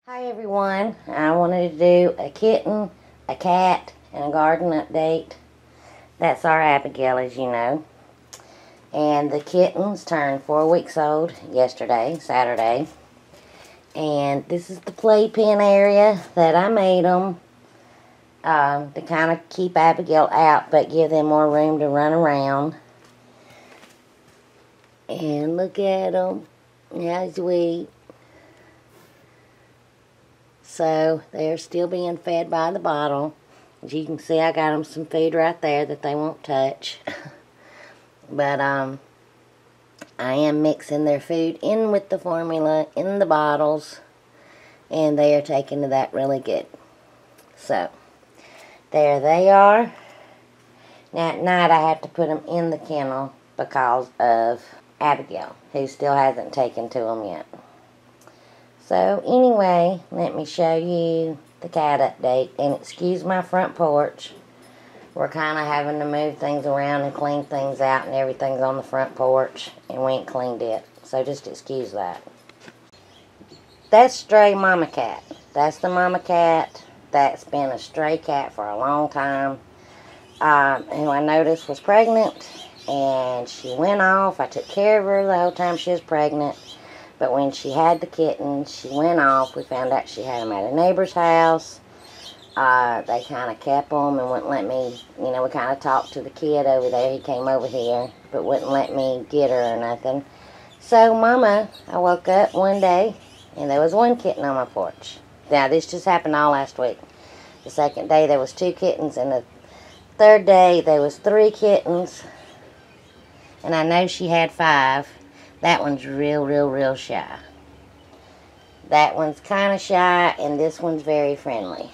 Hi everyone, I wanted to do a kitten, a cat, and a garden update. That's our Abigail, as you know. And the kittens turned 4 weeks old yesterday, Saturday. And this is the playpen area that I made them to kind of keep Abigail out but give them more room to run around. And look at them, how sweet. So they're still being fed by the bottle. As you can see, I got them some food right there that they won't touch. But I am mixing their food in with the formula in the bottles, and they are taking to that really good. So there they are. Now at night I have to put them in the kennel because of Abigail, who still hasn't taken to them yet. So anyway, let me show you the cat update. And excuse my front porch. We're kind of having to move things around and clean things out, and everything's on the front porch, and we ain't cleaned it. So just excuse that. That's stray mama cat. That's the mama cat that's been a stray cat for a long time. Who I noticed was pregnant, and she went off. I took care of her the whole time she was pregnant. But when she had the kittens, she went off. We found out she had them at a neighbor's house. They kind of kept them and wouldn't let me, we kind of talked to the kid over there. He came over here, but wouldn't let me get her or nothing. So, I woke up one day, and there was one kitten on my porch. Now, this just happened all last week. The second day, there was 2 kittens, and the third day, there was 3 kittens. And I know she had 5. That one's real shy. That one's kind of shy, and this one's very friendly.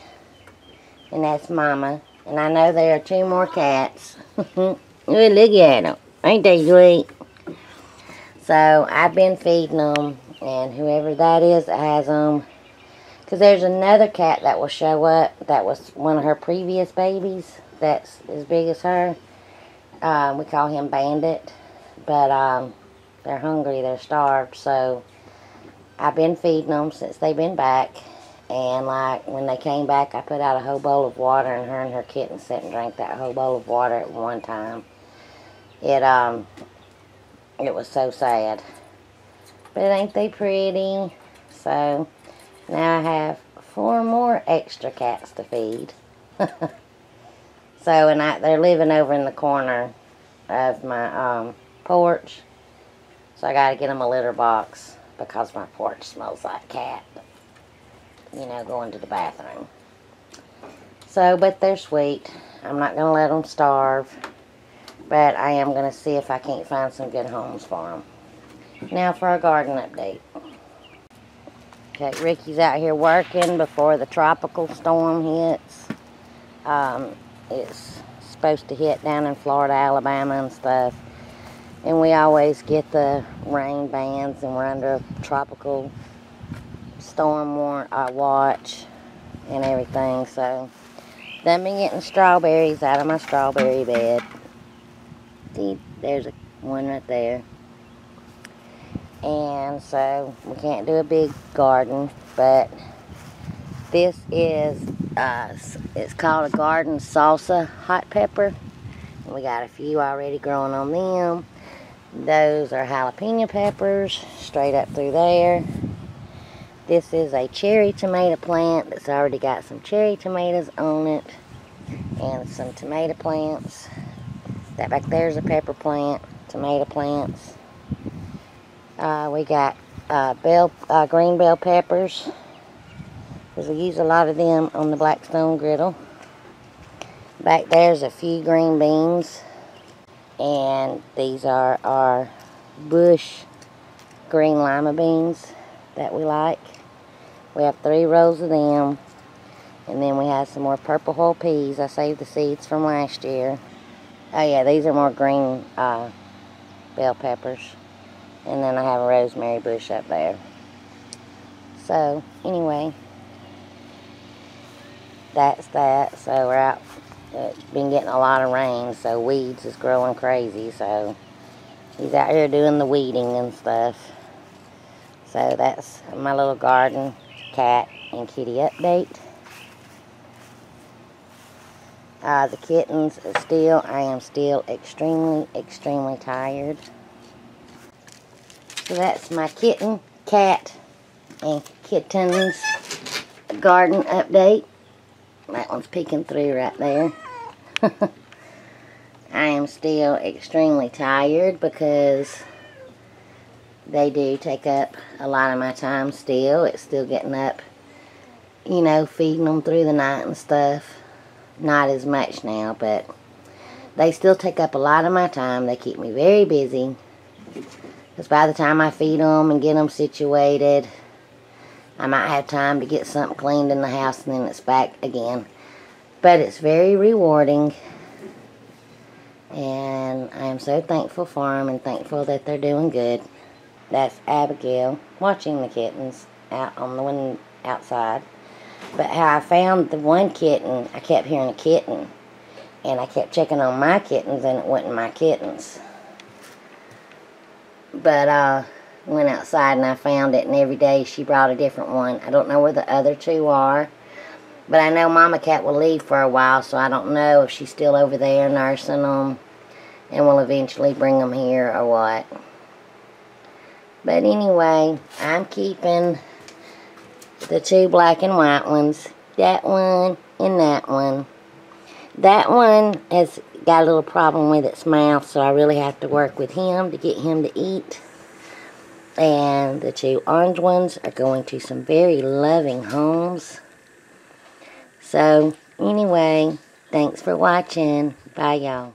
And that's Mama. And I know there are 2 more cats. Look at them. Ain't they sweet? So, I've been feeding them, and whoever that is that has them. Because there's another cat that will show up. That was one of her previous babies that's as big as her. We call him Bandit. But, they're hungry, they're starved, so I've been feeding them since they've been back. And like when they came back, I put out a whole bowl of water, and her kitten sat and drank that whole bowl of water at one time. It was so sad. But ain't they pretty? So now I have 4 more extra cats to feed. So, and they're living over in the corner of my porch. So I gotta get them a litter box because my porch smells like cat. Going to the bathroom. So, but they're sweet. I'm not gonna let them starve. But I am gonna see if I can't find some good homes for them. Now for a garden update. Okay, Ricky's out here working before the tropical storm hits. It's supposed to hit down in Florida, Alabama and stuff. And we always get the rain bands, and we're under a tropical storm watch and everything. So, done been getting strawberries out of my strawberry bed. See, there's one right there. And so, we can't do a big garden, but this is, it's called a garden salsa hot pepper. And we got a few already growing on them. Those are jalapeno peppers, straight up through there. This is a cherry tomato plant that's already got some cherry tomatoes on it. And some tomato plants. That back there is a pepper plant, tomato plants. We got green bell peppers, because we use a lot of them on the Blackstone griddle. Back there's a few green beans. And these are our bush green lima beans that we like. We have 3 rows of them. And then we have some more purple whole peas. I saved the seeds from last year. Oh yeah, these are more green bell peppers. And then I have a rosemary bush up there. So, anyway, that's that. So we're out. It's been getting a lot of rain, so weeds is growing crazy. So he's out here doing the weeding and stuff. So that's my little garden. cat and kitty update. The kittens I am still extremely tired. So that's my kitten, cat, and kittens garden update. That one's peeking through right there. I am still extremely tired because they do take up a lot of my time still. It's still getting up, you know, feeding them through the night and stuff. Not as much now, but they still take up a lot of my time. They keep me very busy. Because by the time I feed them and get them situated, I might have time to get something cleaned in the house and then it's back again. But it's very rewarding. And I am so thankful for them and thankful that they're doing good. That's Abigail watching the kittens out on the window outside. But how I found the one kitten, I kept hearing a kitten. And I kept checking on my kittens and it wasn't my kittens. But I went outside and I found it, and every day she brought a different one. I don't know where the other two are. But I know Mama Cat will leave for a while, so I don't know if she's still over there nursing them and will eventually bring them here or what. But anyway, I'm keeping the two black and white ones. That one and that one. That one has got a little problem with its mouth, so I really have to work with him to get him to eat. And the two orange ones are going to some very loving homes. So, anyway, thanks for watching. Bye, y'all.